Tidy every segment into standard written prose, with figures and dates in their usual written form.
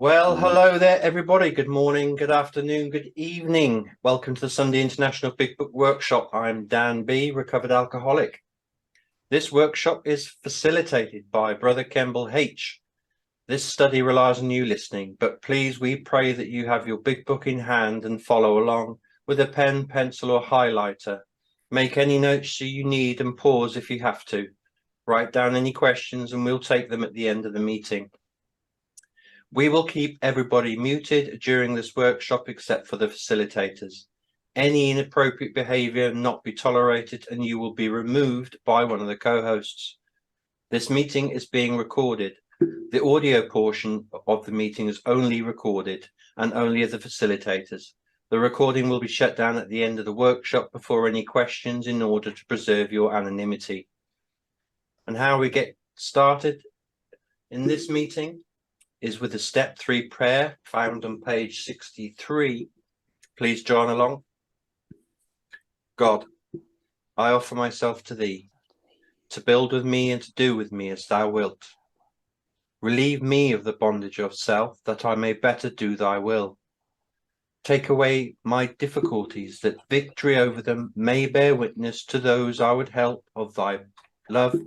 Well, hello there, everybody. Good morning, good afternoon, good evening. Welcome to the Sunday International Big Book Workshop. I'm Dan B, recovered alcoholic. This workshop is facilitated by Brother Kemble H. This study relies on you listening, but please, we pray that you have your big book in hand and follow along with a pen, pencil, or highlighter. Make any notes you need and pause if you have to. Write down any questions and we'll take them at the end of the meeting. We will keep everybody muted during this workshop except for the facilitators. Any inappropriate behavior not be tolerated and you will be removed by one of the co-hosts. This meeting is being recorded. The audio portion of the meeting is only recorded and only of the facilitators. The recording will be shut down at the end of the workshop before any questions in order to preserve your anonymity. And how we get started in this meeting is with the step 3 prayer found on page 63. Please join along. God, I offer myself to thee, to build with me and to do with me as thou wilt. Relieve me of the bondage of self, that I may better do thy will. Take away my difficulties, that victory over them may bear witness to those I would help of thy love,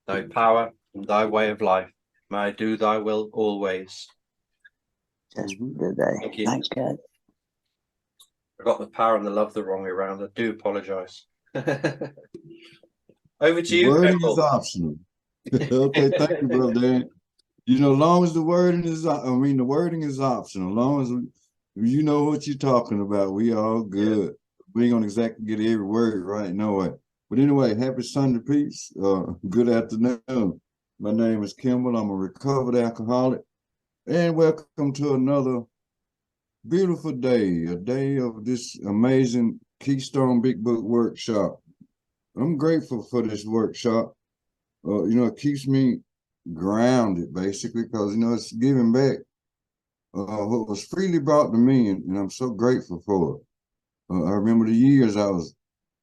thy power, and thy way of life. May I do thy will always. Judgment today. Thank you. Thanks, God. I got the power and the love the wrong way around. I do apologize. Over to you, Wording Kemble. is optional. Okay, thank you, Brother Dan. You know, as long as the wording is, the wording is optional. As long as you know what you're talking about, we all good. Yeah. We ain't gonna exactly get every word right, no way. But anyway, happy Sunday, peace. Good afternoon. My name is Kemble. I'm a recovered alcoholic. And welcome to another beautiful day, a day of this amazing Keystone Big Book Workshop. I'm grateful for this workshop. It keeps me grounded, basically, because, it's giving back what was freely brought to me, and I'm so grateful for it. I remember the years I was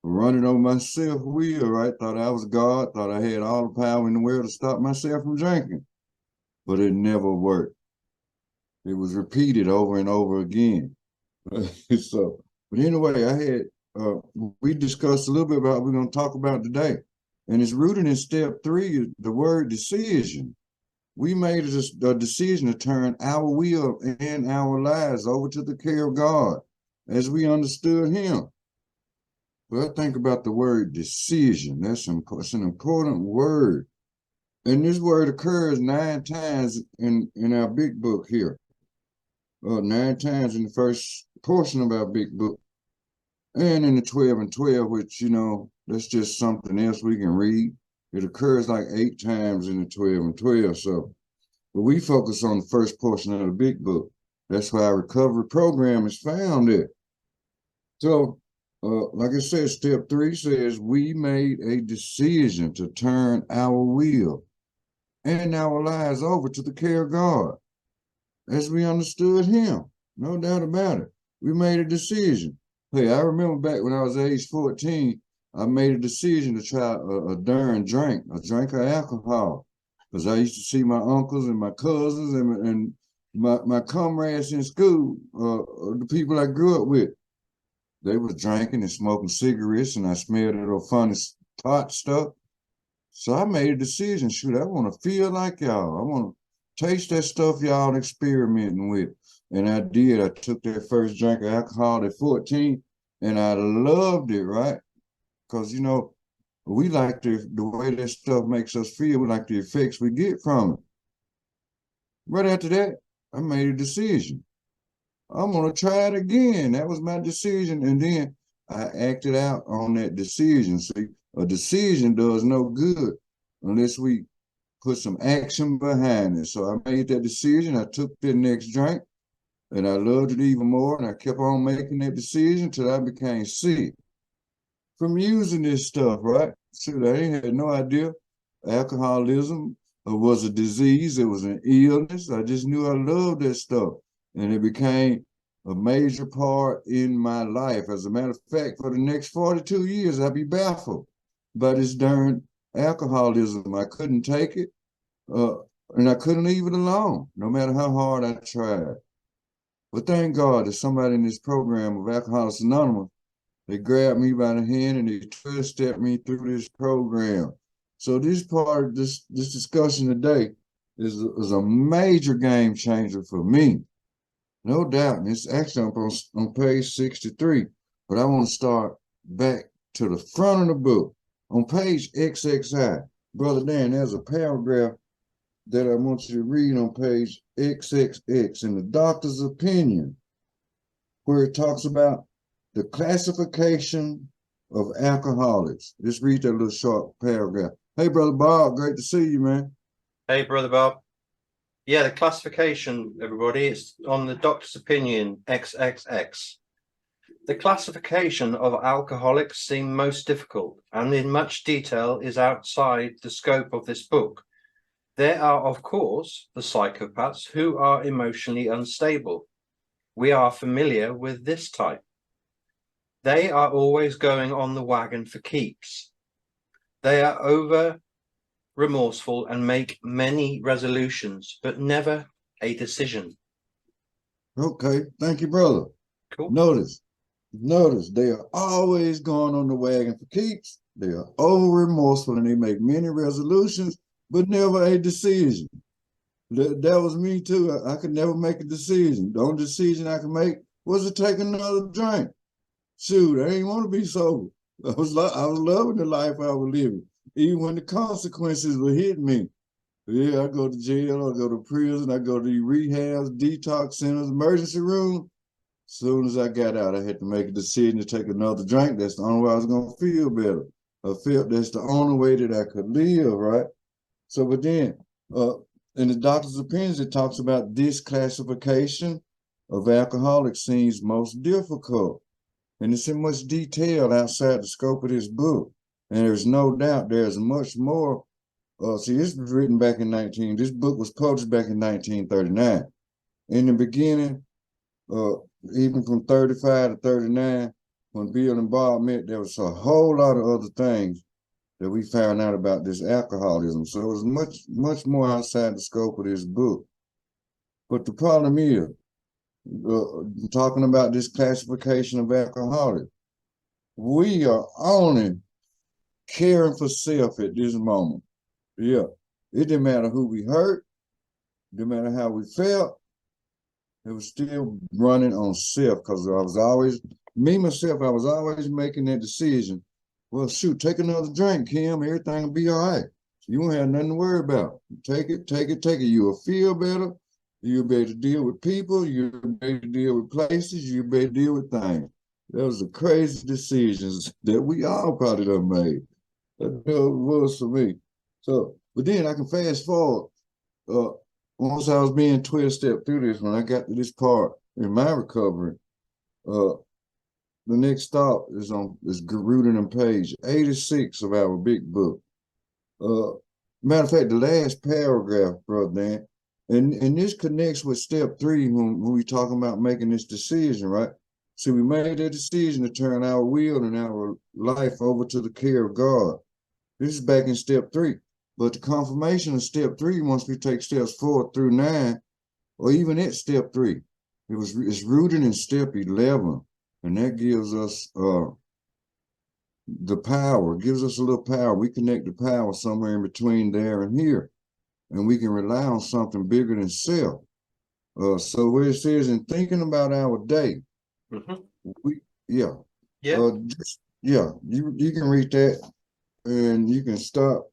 running on my self-will, right? Thought I was God, thought I had all the power in the world to stop myself from drinking, but it never worked. It was repeated over and over again. But anyway, we discussed a little bit about what we're going to talk about today. And it's rooted in step 3, the word decision. We made a decision to turn our will and our lives over to the care of God as we understood him. But I think about the word decision. It's an important word. And this word occurs 9 times in our big book here. 9 times in the first portion of our big book, and in the 12 and 12, which, that's just something else we can read. It occurs like 8 times in the 12 and 12. So, but we focus on the first portion of the big book. That's why our recovery program is found there. So, like I said, step 3 says we made a decision to turn our will and our lives over to the care of God as we understood him. No doubt about it. We made a decision. Hey, I remember back when I was age 14, I made a decision to try a drink of alcohol, because I used to see my uncles and my cousins and my comrades in school, the people I grew up with. They was drinking and smoking cigarettes, and I smelled that little funny pot stuff. So I made a decision. Shoot, I want to feel like y'all. I want to taste that stuff y'all experimenting with. And I did. I took that first drink of alcohol at 14, and I loved it, right? Because, we like the way that stuff makes us feel. We like the effects we get from it. Right after that, I made a decision. I'm going to try it again. That was my decision. And then I acted out on that decision. See, a decision does no good unless we put some action behind it. So I made that decision. I took the next drink, and I loved it even more. And I kept on making that decision until I became sick from using this stuff, right? So I had no idea alcoholism was a disease. It was an illness. I just knew I loved that stuff. And it became a major part in my life. As a matter of fact, for the next 42 years, I'd be baffled by this darn alcoholism. I couldn't take it. And I couldn't leave it alone, no matter how hard I tried. But thank God that somebody in this program of Alcoholics Anonymous, they grabbed me by the hand and they twist-stepped me through this program. So this part of this discussion today is a major game changer for me. No doubt. And it's actually up on page 63. But I want to start back to the front of the book. On page XXI, Brother Dan, there's a paragraph that I want you to read on page XXX in the doctor's opinion, where it talks about the classification of alcoholics. Just read that little short paragraph. Hey, Brother Bob, great to see you, man. Hey, Brother Bob. Yeah, the classification, everybody, it's on the doctor's opinion, XXX. The classification of alcoholics seem most difficult and in much detail is outside the scope of this book. There are, of course, the psychopaths who are emotionally unstable. We are familiar with this type. They are always going on the wagon for keeps. They are over remorseful and make many resolutions, but never a decision. Okay, thank you, brother. Cool. Notice, they are always going on the wagon for keeps. They are over remorseful and they make many resolutions, but never a decision. That was me too. I could never make a decision. The only decision I could make was to take another drink. Shoot, I didn't want to be sober. I was loving the life I was living, even when the consequences were hitting me. Yeah, I go to jail, I go to prison, I go to rehabs, detox centers, emergency room. As soon as I got out, I had to make a decision to take another drink. That's the only way I was going to feel better. I felt that's the only way that I could live, right? So, but then, in the doctor's opinions, it talks about this classification of alcoholics seems most difficult. And it's in much detail outside the scope of this book. And there's no doubt there's much more. See, this was written back in this book was published back in 1939. In the beginning, even from 35 to 39, when Bill and Bob met, there was a whole lot of other things that we found out about this alcoholism. So it was much more outside the scope of this book. But the problem is, talking about this classification of alcoholics, we are only caring for self at this moment. Yeah, it didn't matter who we hurt, it didn't matter how we felt, it was still running on self, because I was always making that decision. Well, shoot, take another drink, Kim, everything will be all right. You won't have nothing to worry about. Take it. You will feel better. You'll be able to deal with people. You'll be able to deal with places. You'll be able to deal with things. Those are crazy decisions that we all probably done made. That was for me. So, but then I can fast forward. Once I was being 12-step through this, when I got to this part in my recovery, the next stop is rooted on page 86 of our big book. Matter of fact, the last paragraph, Brother Dan, and this connects with step 3 when we talking about making this decision, right? So we made a decision to turn our will and our life over to the care of God. This is back in step 3. But the confirmation of step 3, once we take steps 4 through 9, or even at step 3, it's rooted in step 11. And that gives us the power, gives us a little power. We connect the power somewhere in between there and here. And we can rely on something bigger than self. So where it says, in thinking about our day, you can read that and you can stop.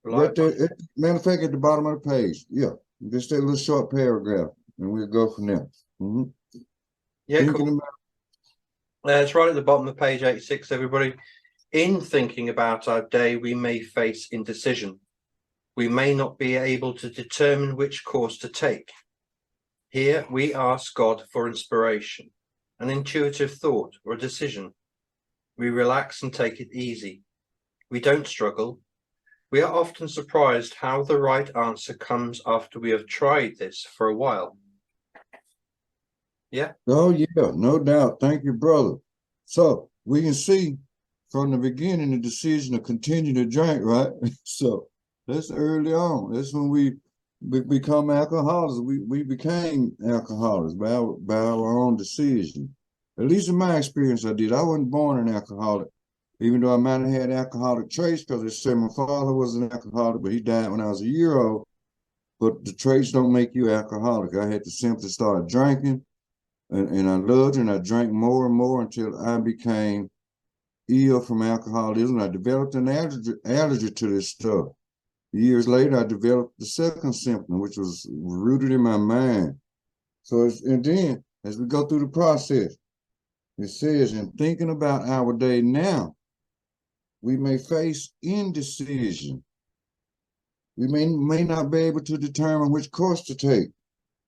Right there, matter of fact, at the bottom of the page. Yeah, just that little short paragraph and we'll go from there. Yeah, cool. It's right at the bottom of page 86, everybody. In thinking about our day, we may face indecision. We may not be able to determine which course to take. Here we ask God for inspiration, an intuitive thought or a decision. We relax and take it easy. We don't struggle. We are often surprised how the right answer comes after we have tried this for a while. Yeah. Oh, yeah, no doubt. Thank you, brother. So we can see from the beginning the decision to continue to drink, right? So That's early on. That's when we become alcoholics. We became alcoholics by our own decision. At least in my experience, I did. I wasn't born an alcoholic, even though I might have had alcoholic traits, because they said my father was an alcoholic, but he died when I was a year old. But the traits don't make you alcoholic. I had to simply start drinking, and I loved it, and I drank more and more until I became ill from alcoholism. I developed an allergy to this stuff. Years later, I developed the second symptom, which was rooted in my mind. So, and then as we go through the process, it says, in thinking about our day now, we may face indecision. We may not be able to determine which course to take.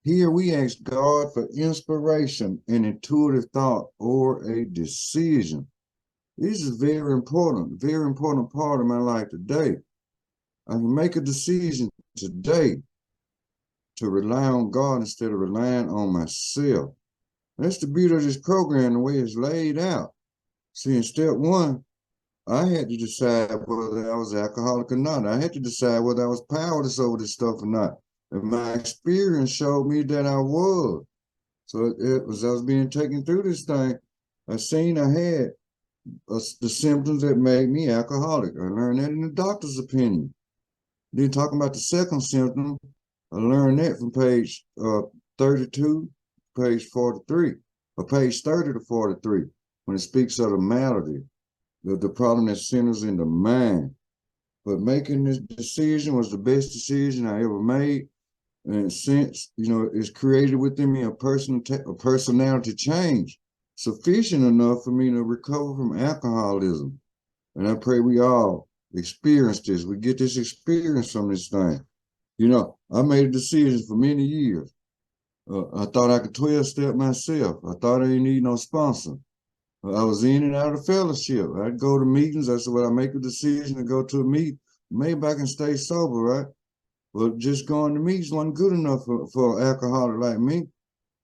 Here we ask God for inspiration, an intuitive thought, or a decision. This is very important part of my life today. I can make a decision today to rely on God instead of relying on myself. That's the beauty of this program, the way it's laid out. See, in step one, I had to decide whether I was alcoholic or not. I had to decide whether I was powerless over this stuff or not. And my experience showed me that I was. So as I was being taken through this thing, I seen I had the symptoms that made me alcoholic. I learned that in the doctor's opinion. Then talking about the second symptom, I learned that from page 32, page 43, or page 30 to 43, when it speaks of the malady, the problem that centers in the mind. But making this decision was the best decision I ever made. And since, it's created within me a personality change sufficient enough for me to recover from alcoholism. And I pray we all experience this. We get this experience from this thing. I made a decision for many years. I thought I could 12-step myself. I thought I didn't need no sponsor. I was in and out of fellowship. I'd go to meetings. I said, well, I make a decision to go to a meeting. Maybe I can stay sober, right? But just going to meetings wasn't good enough for an alcoholic like me,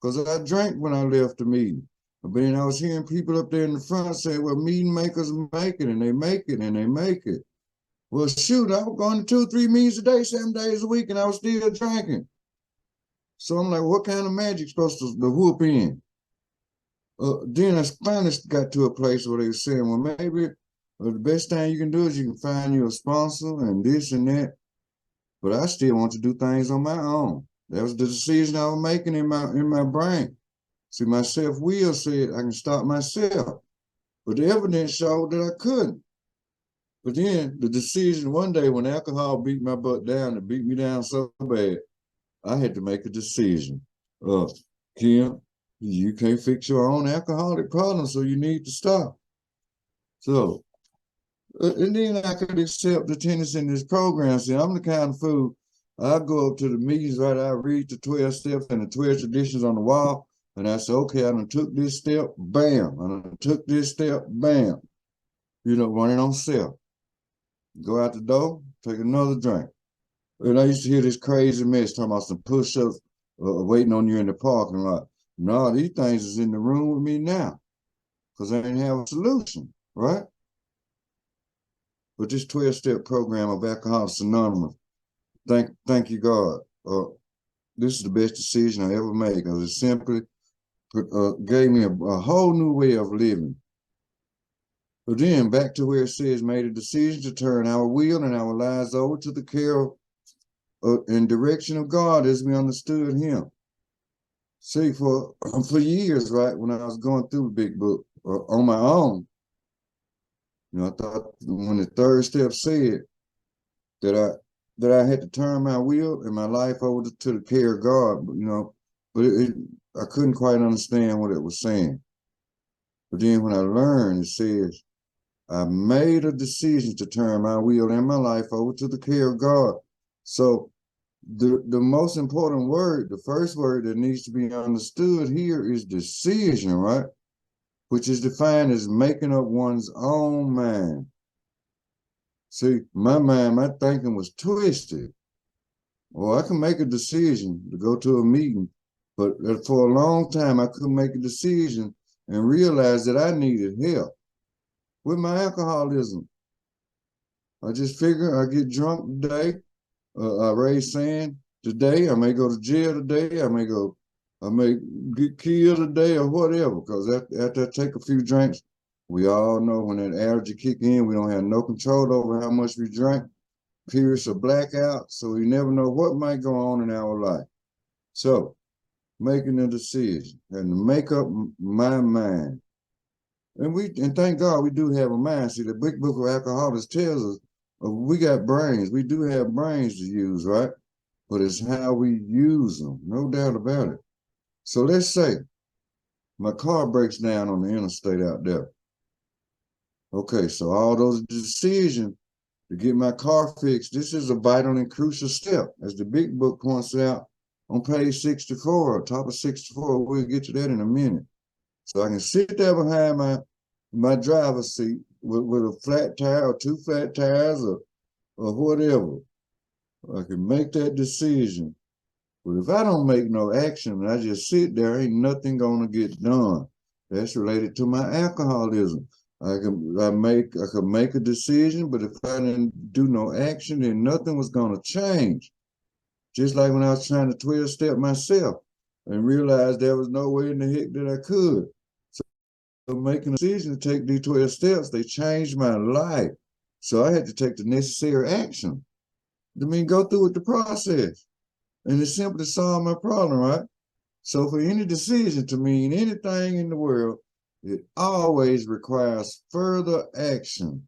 because I drank when I left the meeting. But then I was hearing people up there in the front say, well, meeting makers make it, and they make it, and they make it. Well, shoot, I was going to 2-3 meetings a day, 7 days a week, and I was still drinking. So I'm like, what kind of magic supposed to whoop in? Then I finally got to a place where they were saying, well, maybe the best thing you can do is you can find you a sponsor and this and that. But I still want to do things on my own. That was the decision I was making in my brain. See, my self-will said I can stop myself, but the evidence showed that I couldn't. But then the decision one day when alcohol beat my butt down, it beat me down so bad, I had to make a decision. Kim, you can't fix your own alcoholic problem, so you need to stop. So, and then I could accept the tenets in this program. See, I'm the kind of fool, I go up to the meetings, right? I read the 12 steps and the 12 traditions on the wall, and I say, okay, I done took this step, bam. I done took this step, bam. Running on self. Go out the door, take another drink. And I used to hear this crazy mess talking about some push-ups waiting on you in the parking lot. No, these things is in the room with me now, because I didn't have a solution, right? But this 12-step program of Alcoholics Anonymous, thank you, God. This is the best decision I ever made, because it simply gave me a whole new way of living. But then back to where it says, made a decision to turn our will and our lives over to the care and direction of God as we understood Him. See, for years, right, when I was going through the big book on my own, I thought when the third step said that I had to turn my will and my life over to the care of God, but I couldn't quite understand what it was saying. But then when I learned, it says, I made a decision to turn my will and my life over to the care of God. So the most important word, the first word that needs to be understood here is decision, right? Which is defined as making up one's own mind. See, my thinking was twisted. Well, I can make a decision to go to a meeting, but for a long time, I couldn't make a decision and realize that I needed help with my alcoholism. I just figured I get drunk today, I raise sand today. I may go to jail today. I may get killed today or whatever. Because after I take a few drinks, we all know when that allergy kick in, we don't have no control over how much we drink. Periods of blackout, so we never know what might go on in our life. So, making a decision and to make up my mind. And thank God we do have a mind. See, the big book of alcoholics tells us we got brains. We do have brains to use, right? But it's how we use them, no doubt about it. So let's say my car breaks down on the interstate out there. Okay, so all those decisions to get my car fixed, this is a vital and crucial step, as the big book points out on page 64, top of 64. We'll get to that in a minute. So I can sit there behind my driver's seat with a flat tire or two flat tires or whatever. I can make that decision. But if I don't make no action and I just sit there, ain't nothing gonna get done. That's related to my alcoholism. I could make a decision, but if I didn't do no action, then nothing was gonna change. Just like when I was trying to 12-step myself and realized there was no way in the heck that I could. So making a decision to take these 12 steps, they changed my life. So I had to take the necessary action. I mean, go through with the process. And it simply solved my problem, right? So for any decision to mean anything in the world, it always requires further action.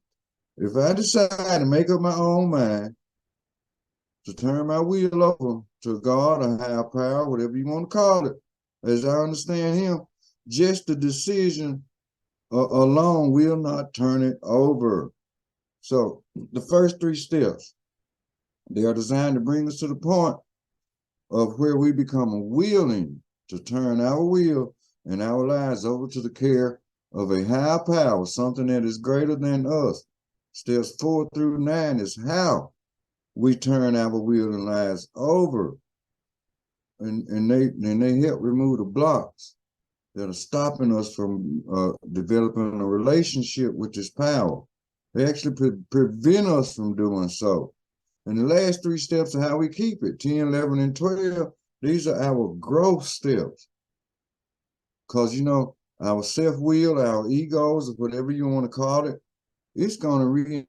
If I decide to make up my own mind to turn my will over to God or higher power, whatever you want to call it, as I understand him, just the decision alone will not turn it over. So the first 3 steps, they are designed to bring us to the point of where we become willing to turn our will and our lives over to the care of a higher power, something that is greater than us. Steps 4 through 9 is how we turn our will and lives over. And they help remove the blocks that are stopping us from developing a relationship with this power. They actually prevent us from doing so. And the last 3 steps are how we keep it, 10, 11, and 12. These are our growth steps. Because, you know, our self-will, our egos, or whatever you want to call it, it's going to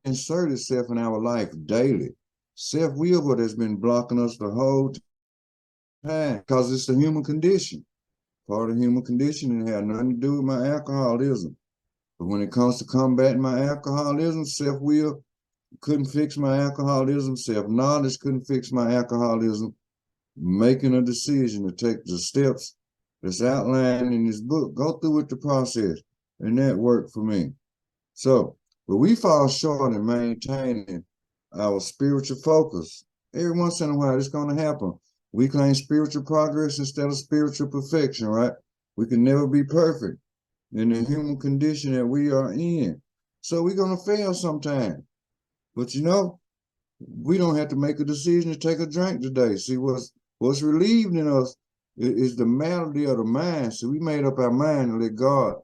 reinsert itself in our life daily. Self-will, what has been blocking us the whole time, because it's the human condition. Part of the human condition, and it had nothing to do with my alcoholism. But when it comes to combating my alcoholism, self-will couldn't fix my alcoholism, self-knowledge couldn't fix my alcoholism. Making a decision to take the steps that's outlined in this book, go through with the process, and that worked for me. So, but we fall short in maintaining our spiritual focus. Every once in a while, it's going to happen. We claim spiritual progress instead of spiritual perfection, right? We can never be perfect in the human condition that we are in. So we're going to fail sometime. But you know, we don't have to make a decision to take a drink today. See, what's relieved in us is the malady of the mind. So we made up our mind to let God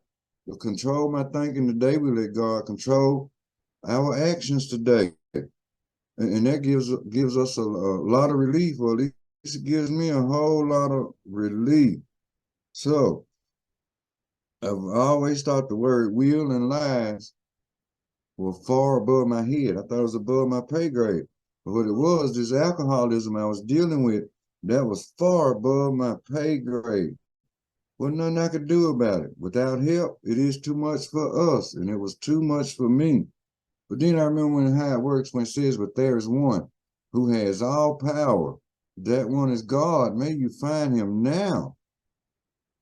control my thinking today. We let God control our actions today. And that gives us a lot of relief, or at least it gives me a whole lot of relief. So I've always thought the word will and lies were far above my head. I thought it was above my pay grade. But what it was, this alcoholism I was dealing with, that was far above my pay grade. Wasn't nothing I could do about it. Without help, it is too much for us, and it was too much for me. But then I remember how it works when it says, but there is one who has all power. That one is God. May you find him now.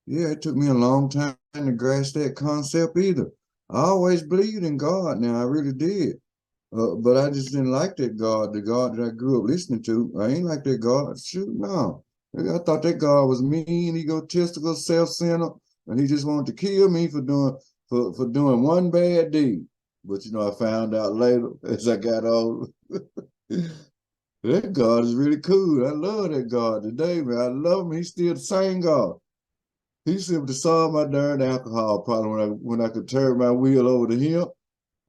Yeah, it took me a long time to grasp that concept either. I always believed in God. Now, I really did. But I just didn't like that God, the God that I grew up listening to. I ain't like that God. Shoot, no. I thought that God was mean, egotistical, self-centered, and he just wanted to kill me for doing one bad deed. But you know, I found out later as I got older. That God is really cool. I love that God today, man. I love him. He's still the same God. He simply solved my darn alcohol problem when I could turn my wheel over to him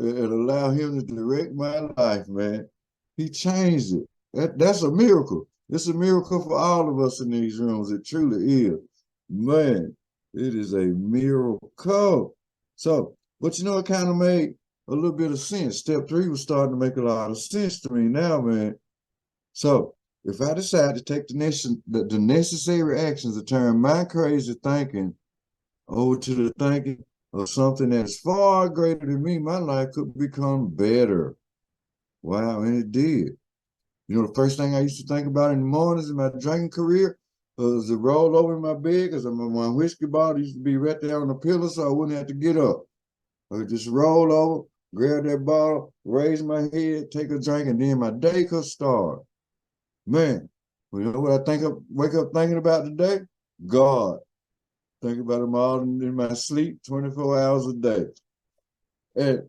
and allow him to direct my life, man. He changed it. That's a miracle. It's a miracle for all of us in these rooms. It truly is. Man, it is a miracle. So, but you know, it kind of made a little bit of sense. Step 3 was starting to make a lot of sense to me now, man. So, if I decide to take the necessary actions to turn my crazy thinking over to the thinking of something that's far greater than me, my life could become better. Wow, and it did. You know, the first thing I used to think about in the mornings in my drinking career was to roll over in my bed, because my whiskey bottle used to be right there on the pillow, so I wouldn't have to get up. I would just roll over, grab that bottle, raise my head, take a drink, and then my day could start. Man, you know what I wake up thinking about today? God. Think about him all in my sleep, 24 hours a day. And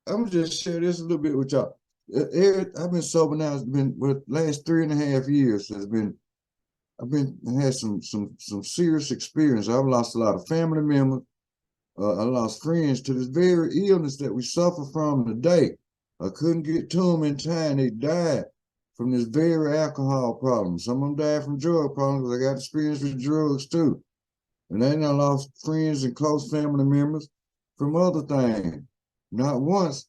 I'm gonna just share this a little bit with y'all. I've been sober now. It's been the last 3.5 years. I've had some serious experience. I've lost a lot of family members. I lost friends to this very illness that we suffer from today. I couldn't get to them in time. They died from this very alcohol problem. Some of them died from drug problems, because I got experience with drugs too. And then I lost friends and close family members from other things. Not once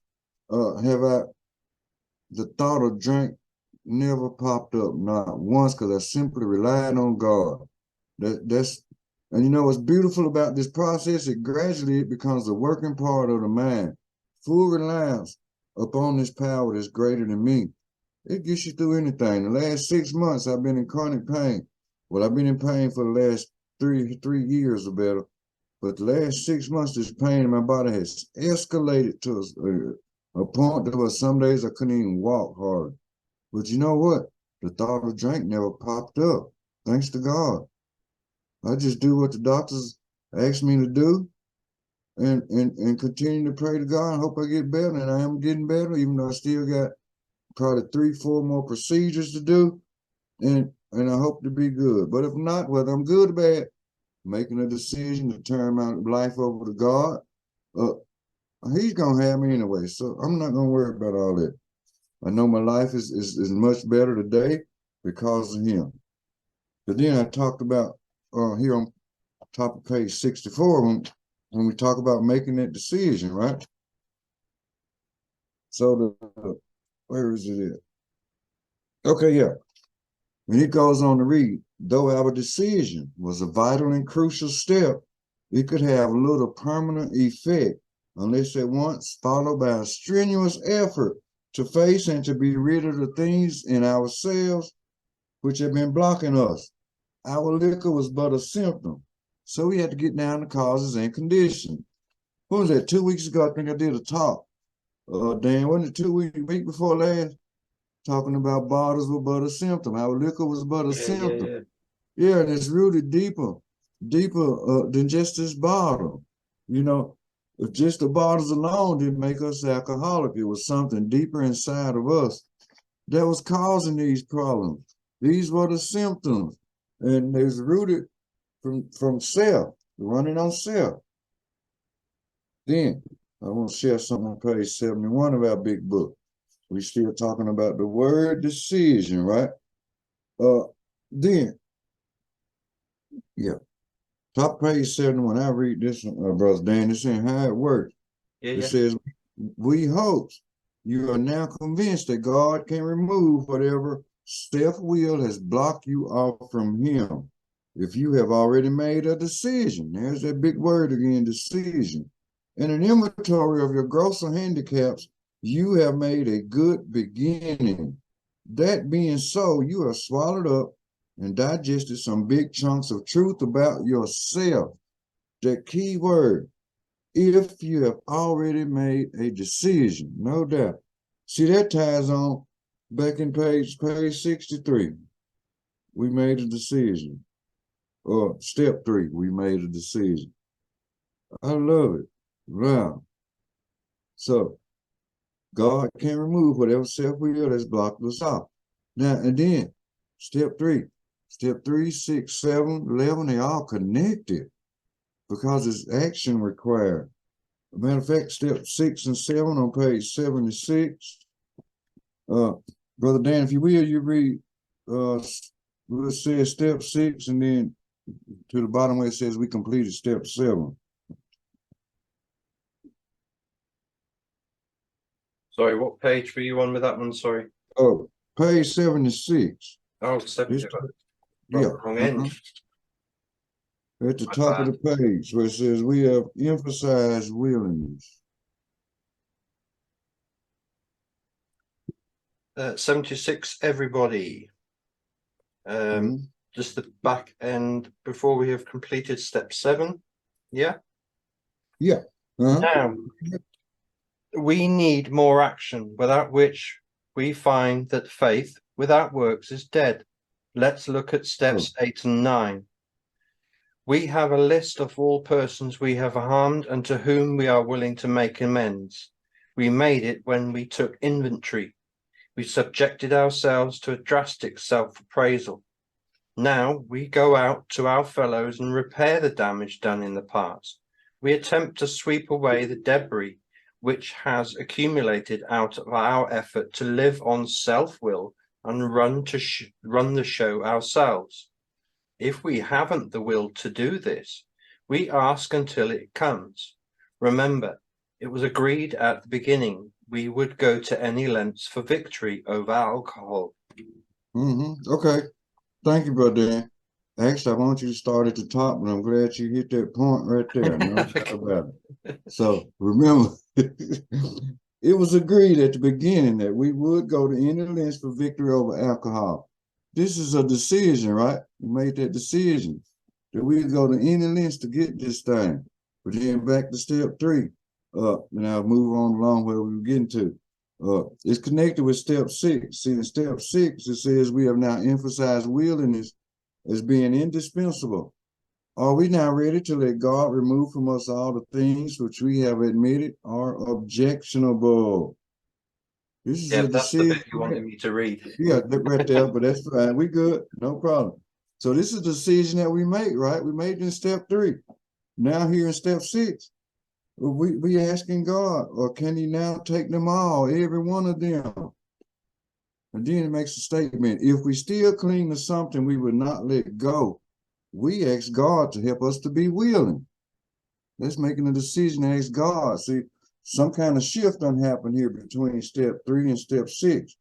the thought of drink never popped up, not once, because I simply relied on God. And you know what's beautiful about this process? It gradually becomes a working part of the mind. Full reliance upon this power that's greater than me. It gets you through anything. The last 6 months, I've been in chronic pain. Well, I've been in pain for the last three years or better. But the last 6 months, this pain in my body has escalated to a point where some days I couldn't even walk hard. But you know what? The thought of drink never popped up. Thanks to God. I just do what the doctors ask me to do, and continue to pray to God and hope I get better. And I am getting better, even though I still got probably 3-4 more procedures to do. And I hope to be good. But if not, whether I'm good or bad, making a decision to turn my life over to God, he's going to have me anyway. So I'm not going to worry about all that. I know my life is much better today because of him. But then I talked about here on top of page 64 when we talk about making that decision, right? So where is it at? Okay, yeah. When it goes on to read, though our decision was a vital and crucial step, it could have little permanent effect unless at once followed by a strenuous effort to face and to be rid of the things in ourselves which have been blocking us. Our liquor was but a symptom, so we had to get down to causes and conditions. What was that, 2 weeks ago? I think I did a talk. Dan, wasn't it week before last? Talking about bottles were but a symptom. Our liquor was but a symptom. Yeah, and it's rooted deeper than just this bottle. You know, if just the bottles alone didn't make us alcoholic, it was something deeper inside of us that was causing these problems. These were the symptoms, and it was rooted from self, running on self. Then I want to share something on page 71 of our big book. We're still talking about the word decision, right? Then, yeah, top page 71. I read this, Brother Dan. It's saying how it works. It says, we hope you are now convinced that God can remove whatever self-will has blocked you off from him. If you have already made a decision, there's that big word again, decision, and an inventory of your grosser handicaps, you have made a good beginning. That being so, you have swallowed up and digested some big chunks of truth about yourself. That key word, if you have already made a decision, no doubt. See, that ties on back in page 63. We made a decision. Or step 3, we made a decision. I love it. Wow. So, God can remove whatever self-will has blocked us off. Now, and then, step 3, 6, 7, 11, they all connected because it's action required. Matter of fact, step 6 and 7 on page 76, Brother Dan, if you will, you read, it says step 6, and then to the bottom where it says we completed step 7. Sorry, what page were you on with that one? Sorry. Oh, page 76. Oh, 70. This- Yeah. Wrong end. At the My top bad. of the page where it says we have emphasized willingness. 76, everybody. Mhm. Just the back end before we have completed step 7. Yeah. Yeah. Uh-huh. Now, we need more action, without which we find that faith without works is dead. Let's look at steps 8 and 9. We have a list of all persons we have harmed and to whom we are willing to make amends. We made it when we took inventory. We subjected ourselves to a drastic self-appraisal. Now we go out to our fellows and repair the damage done in the past. We attempt to sweep away the debris which has accumulated out of our effort to live on self-will and run the show ourselves. If we haven't the will to do this, we ask until it comes. Remember, it was agreed at the beginning we would go to any lengths for victory over alcohol. Okay. Thank you, Brother Dan. Actually, I want you to start at the top, but I'm glad you hit that point right there. No doubt about it. So remember, it was agreed at the beginning that we would go to any lengths for victory over alcohol. This is a decision, right? We made that decision that we'd go to any lengths to get this thing. But then back to step 3. And I'll move on along where we were getting to. It's connected with step 6. See, in step 6, it says we have now emphasized willingness as being indispensable. Are we now ready to let God remove from us all the things which we have admitted are objectionable? This is Yeah, a that's the decision. bit you wanted me to read. Yeah, right there, but that's fine. We good, no problem. So this is a decision that we made, right? We made it in step 3. Now here in step 6, we asking God, or can he now take them all, every one of them? And then it makes a statement, if we still cling to something we would not let go, we ask God to help us to be willing. That's making a decision to ask God. See, some kind of shift done happened here between step 3 and step 6.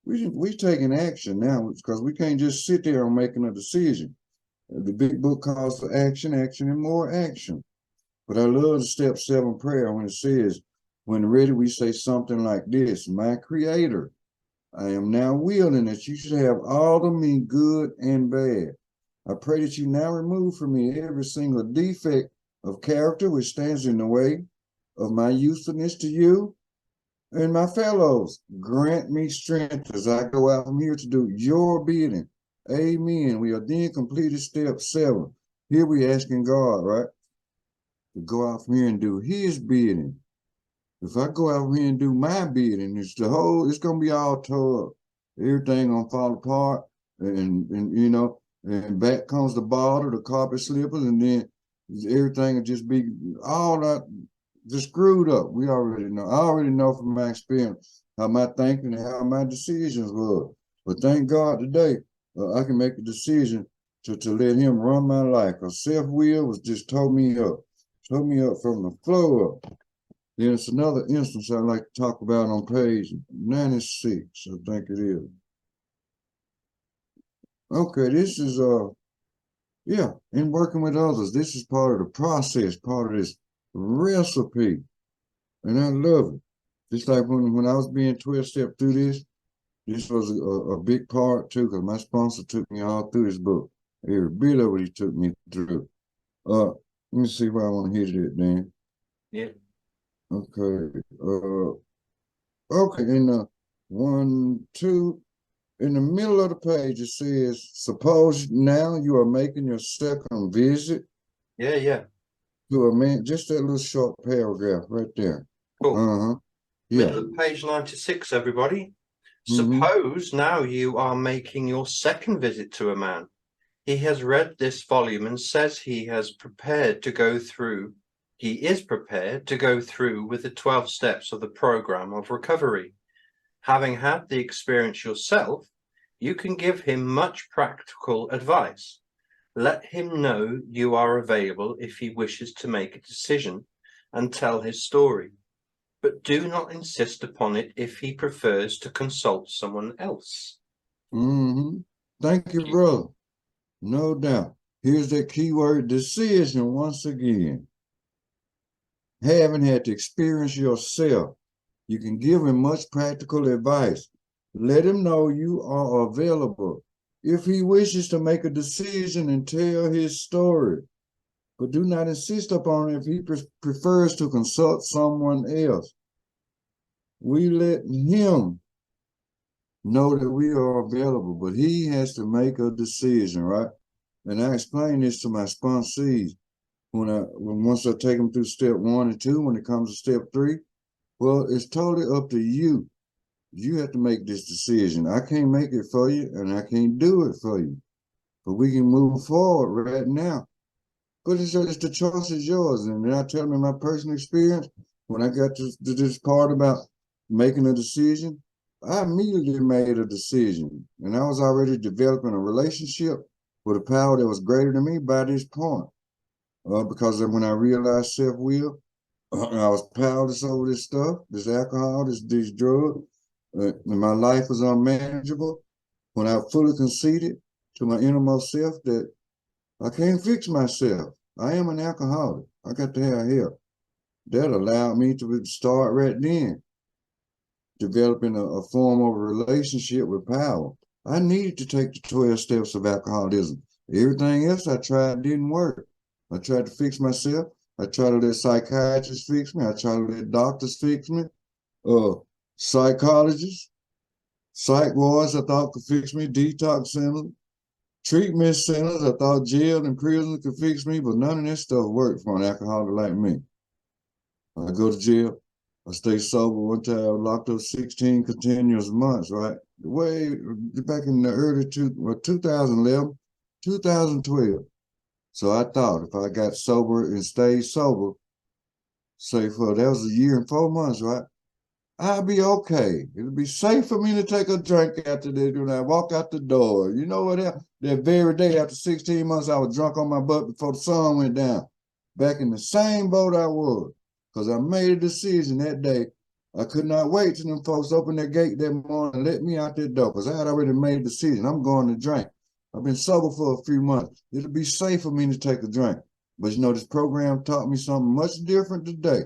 We taking action now because we can't just sit there and making a decision. The big book calls for action, action, and more action. But I love the step 7 prayer when it says, when ready, we say something like this: my Creator, I am now willing that you should have all of me, good and bad. I pray that you now remove from me every single defect of character which stands in the way of my usefulness to you and my fellows. Grant me strength as I go out from here to do your bidding. Amen. We are then completed step 7. Here we asking God, right, to go out from here and do his bidding. If I go out here and do my bidding, it's gonna be all tore up. Everything gonna fall apart, and you know, and back comes the bottle, the carpet slippers, and then everything will just be all that just screwed up. We already know. I already know from my experience how my thinking and how my decisions were. But thank God today, I can make a decision to let him run my life. Cause self-will was just tore me up from the floor up. There's another instance I'd like to talk about on page 96, I think it is. Okay, this is in working with others. This is part of the process, part of this recipe. And I love it. Just like when I was being 12-step through this was a big part too, because my sponsor took me all through this book. Every bit of it he took me through. Let me see where I want to hit it, Dan. Yeah. Okay. Okay, in 1, 2, in the middle of the page, it says, suppose now you are making your second visit Yeah. to a man, just that little short paragraph right there. Cool. Yeah. Middle of page 96, everybody. Mhm. Suppose now you are making your second visit to a man. He has read this volume and says he is prepared to go through with the 12 steps of the program of recovery. Having had the experience yourself, you can give him much practical advice. Let him know you are available if he wishes to make a decision and tell his story, but do not insist upon it if he prefers to consult someone else. Mm-hmm. Thank you, brother. No doubt. Here's that keyword decision once again. Having had to experience yourself, you can give him much practical advice. Let him know you are available if he wishes to make a decision and tell his story. But do not insist upon it if he prefers to consult someone else. We let him know that we are available, but he has to make a decision, right? And I explain this to my sponsees once I take them through step 1 and 2. When it comes to step 3, well, it's totally up to you. You have to make this decision. I can't make it for you, and I can't do it for you. But we can move forward right now. But it's the choice is yours. And then I tell them in my personal experience, when I got to this part about making a decision, I immediately made a decision. And I was already developing a relationship with a power that was greater than me by this point. Because when I realized self-will, I was powerless over this stuff, this alcohol, these drugs, and my life was unmanageable. When I fully conceded to my innermost self that I can't fix myself. I am an alcoholic. I got to have help. That allowed me to start right then, developing a form of a relationship with power. I needed to take the 12 steps of alcoholism. Everything else I tried didn't work. I tried to fix myself. I tried to let psychiatrists fix me. I tried to let doctors fix me. Psychologists, psych wards I thought could fix me, detox centers, treatment centers. I thought jail and prison could fix me, but none of this stuff worked for an alcoholic like me. I go to jail. I stay sober. One time I was locked up 16 continuous months, right? Way back in the early 2011, 2012. So I thought if I got sober and stayed sober, say that was a year and 4 months, right? I'll be okay. It'll be safe for me to take a drink after this when I walk out the door. You know what? That very day after 16 months, I was drunk on my butt before the sun went down. Back in the same boat I was. Because I made a decision that day. I could not wait till them folks opened their gate that morning and let me out that door. Because I had already made a decision. I'm going to drink. I've been sober for a few months. It'll be safe for me to take a drink. But you know, this program taught me something much different today.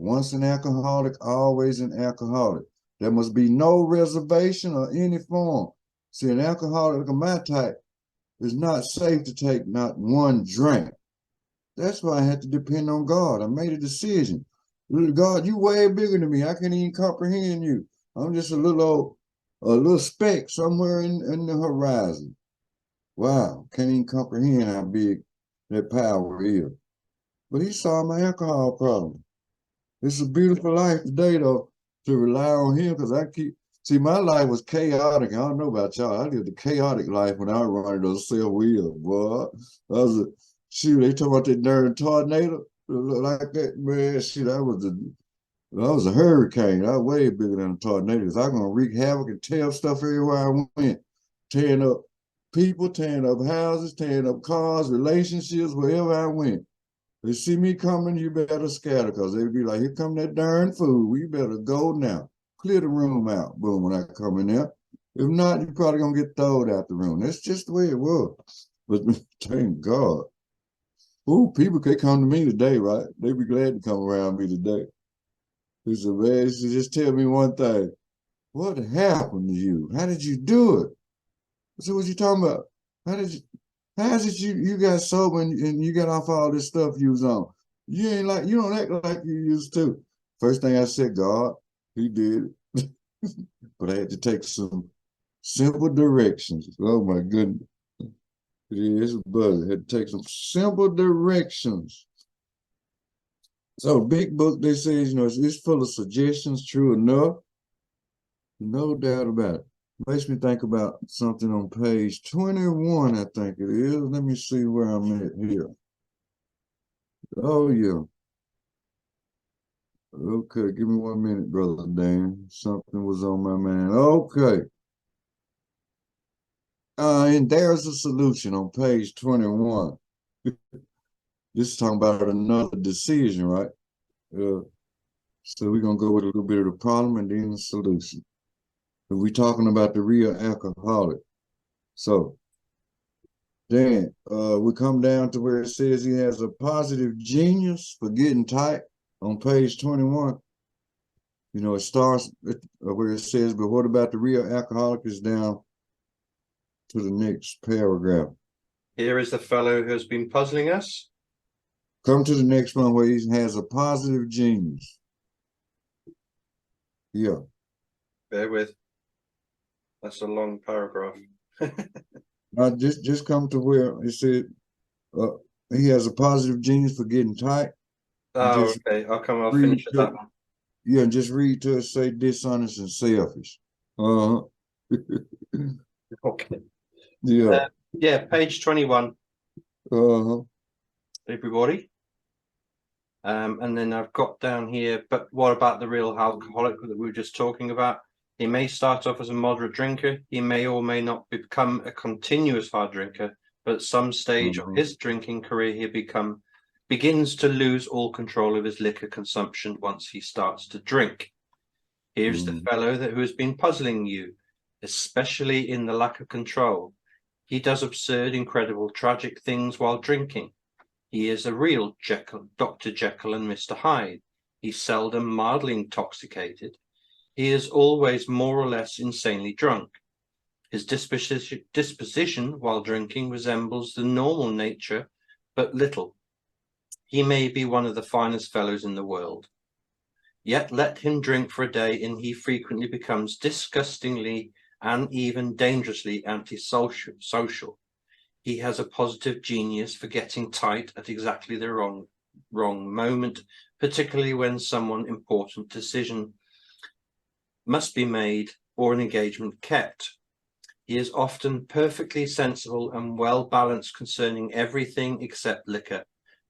Once an alcoholic, always an alcoholic. There must be no reservation or any form. See, an alcoholic of my type is not safe to take not one drink. That's why I had to depend on God. I made a decision. God, you way bigger than me. I can't even comprehend you. I'm just a little speck somewhere in the horizon. Wow, can't even comprehend how big that power is. But he saw my alcohol problem. It's a beautiful life today, though, to rely on him, because my life was chaotic. I don't know about y'all. I lived a chaotic life when I was running those self-will, boy. They talk about that darn tornado like that, man. That was a hurricane. I was way bigger than a tornado. I was gonna wreak havoc and tear stuff everywhere I went, tearing up people, tearing up houses, tearing up cars, relationships, wherever I went. They see me coming, you better scatter, because they'd be like, here come that darn fool. We better go now. Clear the room out. Boom, when I come in there. If not, you're probably going to get thrown out the room. That's just the way it was. But thank God. Ooh, people could come to me today, right? They'd be glad to come around me today. He said, man, he said, just tell me one thing. What happened to you? How did you do it? I said, what you talking about? How is it you got sober and you got off all this stuff you was on? You don't act like you used to. First thing I said, God, he did it. But I had to take some simple directions. Oh my goodness. It is a buzz. I had to take some simple directions. So big book, they say, it's full of suggestions, true enough. No doubt about it. Makes me think about something on page 21, I think it is. Let me see where I'm at here. Oh, yeah. Okay, give me 1 minute, brother Dan. Something was on my mind. Okay. And there's a solution on page 21. This is talking about another decision, right? So we're gonna go with a little bit of the problem and then the solution. But we're talking about the real alcoholic. So then we come down to where it says he has a positive genius for getting tight on page 21. You know, it starts where it says, but what about the real alcoholic is down to the next paragraph. Here is the fellow who has been puzzling us. Come to the next one where he has a positive genius. Yeah. Bear with. That's a long paragraph. Now just come to where it said he has a positive genius for getting tight. Oh, okay. I'll finish at that one. Yeah, and just read to it, say dishonest and selfish. Okay. Yeah. Yeah, page 21. Everybody. And then I've got down here, but what about the real alcoholic that we were just talking about? He may start off as a moderate drinker. He may or may not become a continuous hard drinker, but at some stage of his drinking career, he begins to lose all control of his liquor consumption once he starts to drink. Here's the fellow who has been puzzling you, especially in the lack of control. He does absurd, incredible, tragic things while drinking. He is a real Dr. Jekyll and Mr. Hyde. He's seldom mildly intoxicated. He is always more or less insanely drunk. His disposition while drinking resembles the normal nature, but little. He may be one of the finest fellows in the world. Yet let him drink for a day and he frequently becomes disgustingly and even dangerously antisocial. He has a positive genius for getting tight at exactly the wrong moment, particularly when someone important decision must be made or an engagement kept. He is often perfectly sensible and well balanced concerning everything except liquor,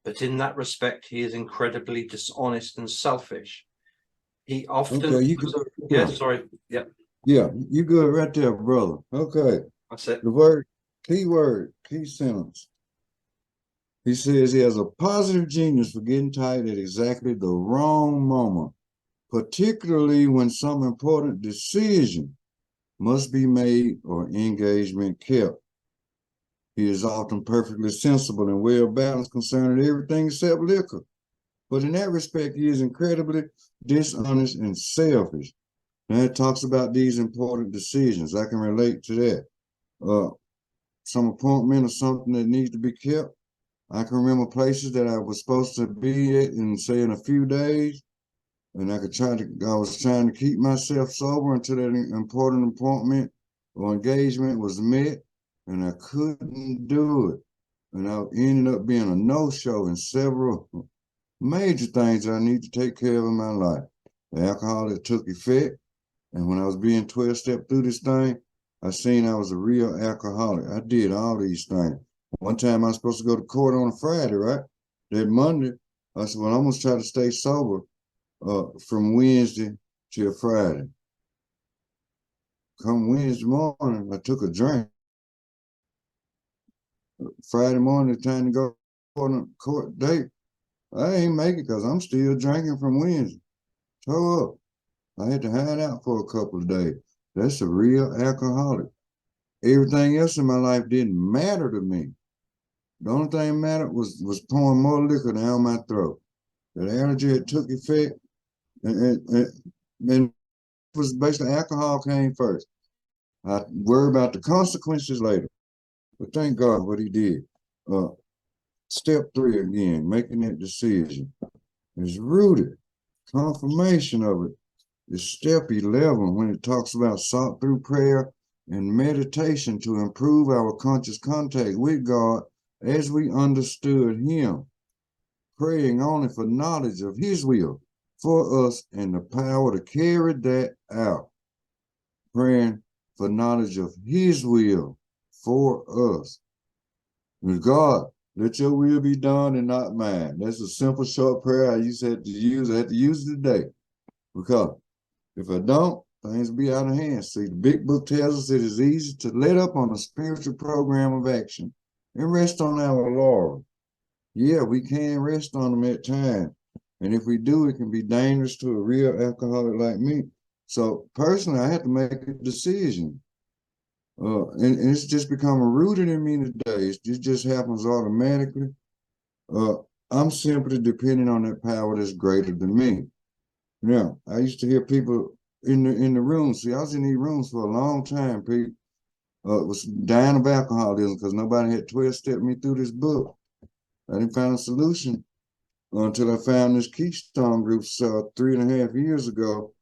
but in that respect he is incredibly dishonest and selfish. He often Yeah, you good right there, brother. Okay. That's it. The key sentence. He says he has a positive genius for getting tight at exactly the wrong moment, particularly when some important decision must be made or engagement kept. He is often perfectly sensible and well balanced concerning everything except liquor. But in that respect, he is incredibly dishonest and selfish. Now it talks about these important decisions. I can relate to that. Some appointment or something that needs to be kept. I can remember places that I was supposed to be at in, say, in a few days, and I was trying to keep myself sober until that important appointment or engagement was met, and I couldn't do it. And I ended up being a no-show in several major things that I need to take care of in my life. The alcohol that took effect, and when I was being 12-step through this thing, I seen I was a real alcoholic. I did all these things. One time I was supposed to go to court on a Friday, right? That Monday, I said, well, I'm going to try to stay sober from Wednesday till Friday. Come Wednesday morning, I took a drink. Friday morning, time to go on a court date. I ain't make it because I'm still drinking from Wednesday. Toe up. I had to hide out for a couple of days. That's a real alcoholic. Everything else in my life didn't matter to me. The only thing that mattered was pouring more liquor down my throat. That allergy had took effect, and it was basically alcohol came first. I worry about the consequences later. But thank God what he did. Step 3 again, making that decision is rooted. Confirmation of it is step 11 when it talks about sought through prayer and meditation to improve our conscious contact with God as we understood him, praying only for knowledge of his will for us and the power to carry that out. Praying for knowledge of his will for us. With God, Let your will be done and not mine. That's a simple, short prayer I used to have to use. I had to use it today. Because if I don't, things will be out of hand. See, the big book tells us it is easy to let up on a spiritual program of action and rest on our laurels. Yeah, we can rest on them at times. And if we do, it can be dangerous to a real alcoholic like me. So personally, I had to make a decision. And it's just become rooted in me today. It just happens automatically. I'm simply depending on that power that's greater than me. Now, I used to hear people in the room. See, I was in these rooms for a long time. People was dying of alcoholism because nobody had 12-stepped me through this book. I didn't find a solution until I found this Keystone group 3.5 years ago,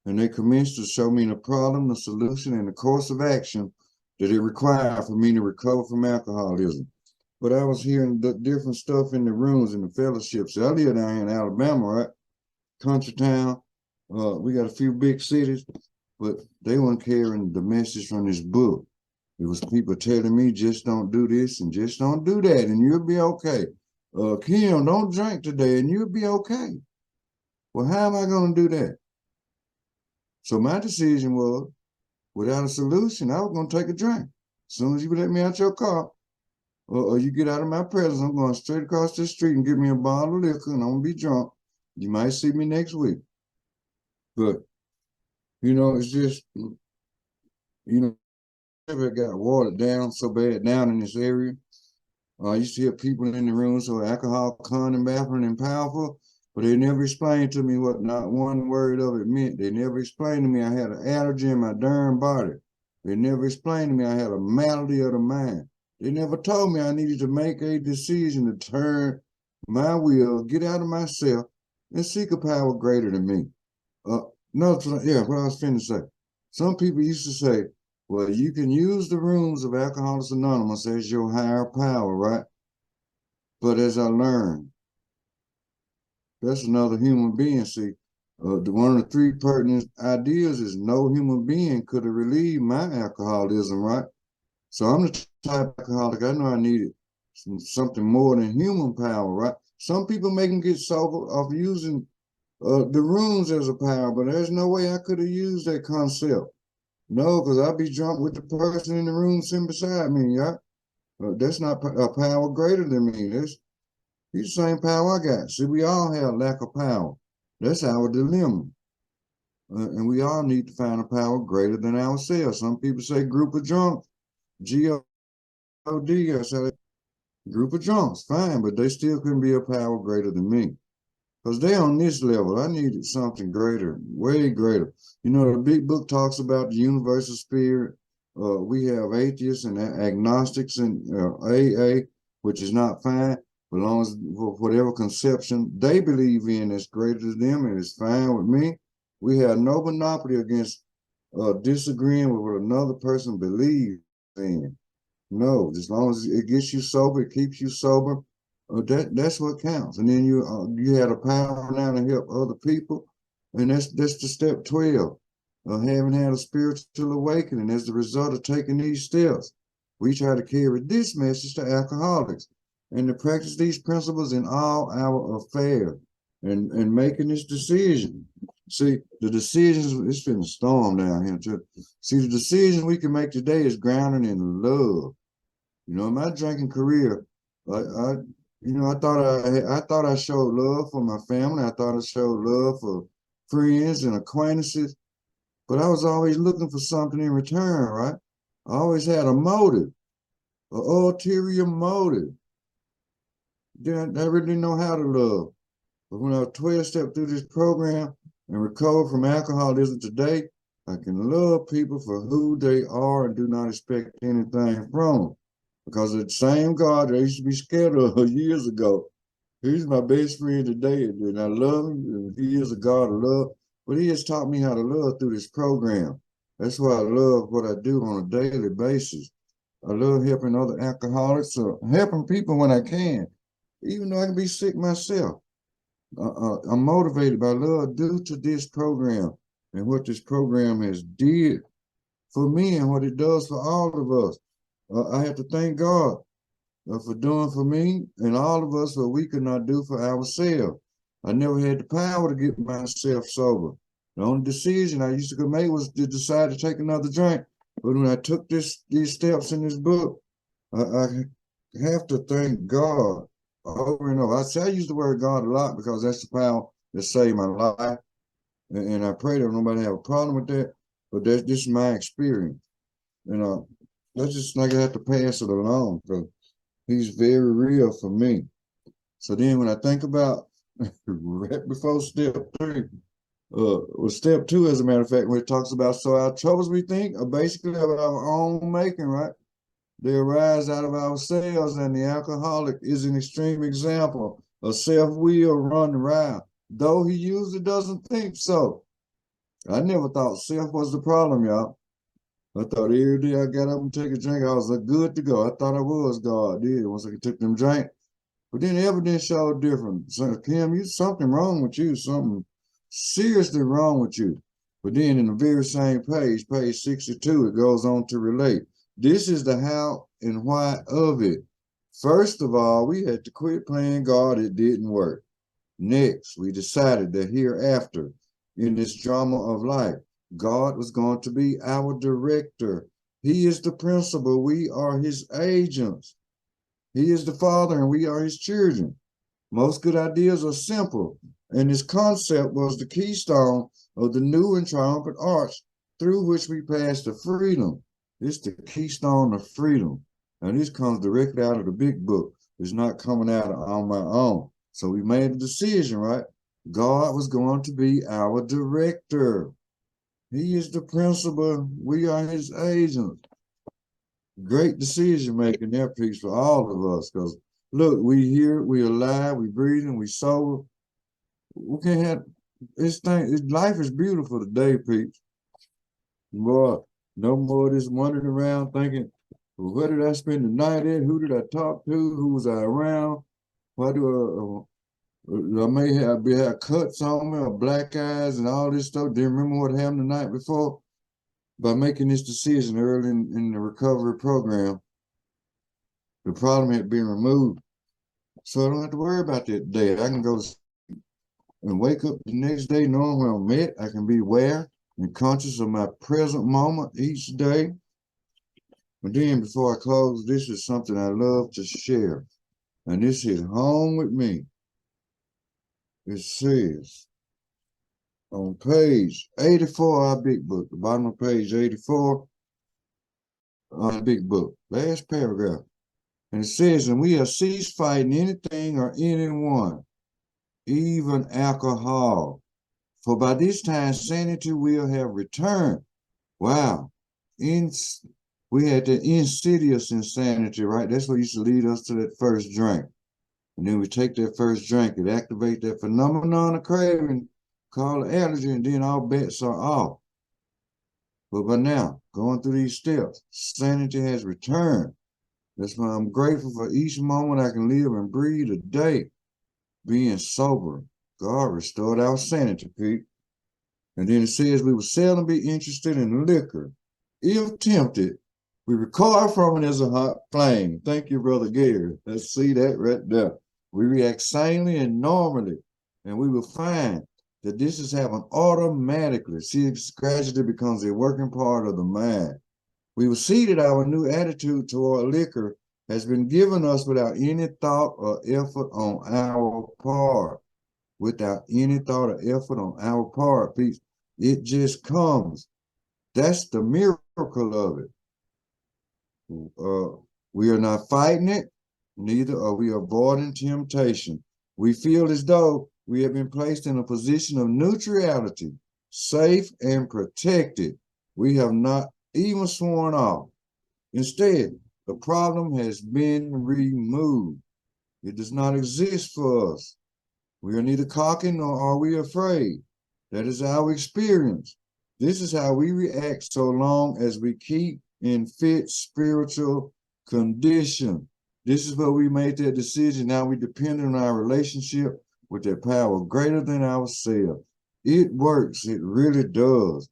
and they commenced to show me the problem, the solution, and the course of action that it required for me to recover from alcoholism. But I was hearing the different stuff in the rooms and the fellowships. I live down here in Alabama, right? Country town. We got a few big cities, but they weren't carrying the message from this book. It was people telling me, just don't do this and just don't do that, and you'll be okay. Kim, don't drink today and you'll be okay. Well, how am I going to do that? So my decision was, without a solution, I was going to take a drink. As soon as you let me out your car, or you get out of my presence, I'm going straight across the street and get me a bottle of liquor, and I'm going to be drunk. You might see me next week. But, you know, it's just, you know, it got watered down so bad down in this area. I used to hear people in the room, so alcohol, con, and baffling and powerful, but they never explained to me what not one word of it meant. They never explained to me I had an allergy in my darn body. They never explained to me I had a malady of the mind. They never told me I needed to make a decision to turn my will, get out of myself, and seek a power greater than me. What I was finna say. Some people used to say, well, you can use the rooms of Alcoholics Anonymous as your higher power, right? But as I learned, that's another human being. See, one of the three pertinent ideas is no human being could have relieved my alcoholism, right? So I'm the type of alcoholic, I know I needed something more than human power, right? Some people make them get sober off using the rooms as a power, but there's no way I could have used that concept. No, because I'd be drunk with the person in the room sitting beside me, yeah? That's not a power greater than me. He's the same power I got. See, we all have lack of power. That's our dilemma. And we all need to find a power greater than ourselves. Some people say group of drunks, G-O-D, I say group of drunks, fine, but they still couldn't be a power greater than me. Because they're on this level. I needed something greater, way greater. You know, the big book talks about the universal spirit. We have atheists and agnostics and AA, which is not fine, belongs for whatever conception they believe in that's greater than them, and it's fine with me. We have no monopoly against disagreeing with what another person believes in. No, as long as it gets you sober, it keeps you sober. That's what counts. And then you had a power now to help other people, and that's the step 12. Having had a spiritual awakening as the result of taking these steps, we try to carry this message to alcoholics and to practice these principles in all our affairs and making this decision. See, the decisions, it's been a storm down here too. See, the decision we can make today is grounded in love. You know, in my drinking career, I thought I showed love for my family. I thought I showed love for friends and acquaintances, but I was always looking for something in return, right? I always had a motive, an ulterior motive. Then I really didn't know how to love. But when I was 12-step through this program and recovered from alcoholism today, I can love people for who they are and do not expect anything from them. Because the same God that I used to be scared of years ago, he's my best friend today, and I love him. He is a God of love, but he has taught me how to love through this program. That's why I love what I do on a daily basis. I love helping other alcoholics, helping people when I can, even though I can be sick myself. I'm motivated by love due to this program and what this program has did for me and what it does for all of us. I have to thank God for doing for me and all of us what we could not do for ourselves. I never had the power to get myself sober. The only decision I used to make was to decide to take another drink. But when I took these steps in this book, I have to thank God over and over. I use the word God a lot because that's the power that saved my life. And I pray that nobody have a problem with that. But this is my experience. That's just like I have to pass it along because he's very real for me. So then when I think about right before step 3, step 2, as a matter of fact, where it talks about, so our troubles we think are basically of our own making, right? They arise out of ourselves, and the alcoholic is an extreme example of self-will run around, though he usually doesn't think so. I never thought self was the problem, y'all. I thought every day I got up and take a drink, I was good to go. I thought I was God, did once I took them drink. But then the evidence showed different. So, Kim, something wrong with you, something seriously wrong with you. But then in the very same page 62, it goes on to relate. This is the how and why of it. First of all, we had to quit playing God. It didn't work. Next, we decided that hereafter, in this drama of life, God was going to be our director. He is the principal. We are his agents. He is the father and we are his children. Most good ideas are simple, and this concept was the keystone of the new and triumphant arch through which we pass to freedom. It's the keystone of freedom. And this comes directly out of the big book. It's not coming out on my own. So we made a decision, right? God was going to be our director. He is the principal. We are his agents. Great decision making there, Peach, for all of us. Because look, we here, we alive, we breathing, we sober. We can't have this thing. Life is beautiful today, Peach. Boy, no more of this wandering around thinking, well, where did I spend the night at? Who did I talk to? Who was I around? Why do I may have cuts on me or black eyes and all this stuff? Didn't remember what happened the night before. By making this decision early in the recovery program, the problem had been removed. So I don't have to worry about that day. I can go and wake up the next day knowing where I'm at. I can be aware and conscious of my present moment each day. But then before I close, this is something I love to share. And this hit home with me. It says on page 84 of our big book, the bottom of page 84 on the big book, last paragraph. And it says, and we have ceased fighting anything or anyone, even alcohol. For by this time, sanity will have returned. Wow. We had the insidious insanity, right? That's what used to lead us to that first drink. And then we take that first drink, it activates that phenomenon of craving called allergy, and then all bets are off. But by now, going through these steps, sanity has returned. That's why I'm grateful for each moment I can live and breathe today, being sober. God restored our sanity, Pete. And then it says we will seldom be interested in liquor. If tempted, we recoil from it as a hot flame. Thank you, Brother Gary. Let's see that right there. We react sanely and normally, and we will find that this is happening automatically. See, it gradually becomes a working part of the mind. We will see that our new attitude toward liquor has been given us without any thought or effort on our part. Without any thought or effort on our part, Pete. It just comes. That's the miracle of it. We are not fighting it, neither are we avoiding temptation. We feel as though we have been placed in a position of neutrality, safe and protected. We have not even sworn off. Instead, the problem has been removed. It does not exist for us. We are neither cocky nor are we afraid. That is our experience. This is how we react so long as we keep in fit spiritual condition. This is where we made that decision. Now we depend on our relationship with that power greater than ourselves. It works. It really does.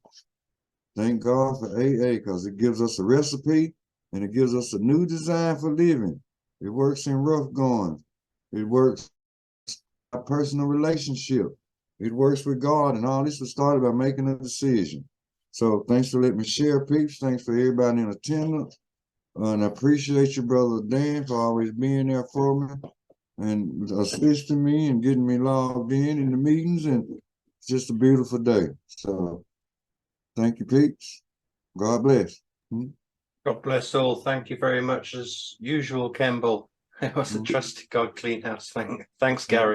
Thank God for AA because it gives us a recipe and it gives us a new design for living. It works in rough going. It works a personal relationship. It works with God, and all this was started by making a decision. So thanks for letting me share, peeps. Thanks for everybody in attendance. And I appreciate you, Brother Dan, for always being there for me and assisting me and getting me logged in the meetings. And it's just a beautiful day. So thank you, peeps. God bless. God bless all. Thank you very much as usual, Kemble. It was a trusted God clean house. Thanks, Gary.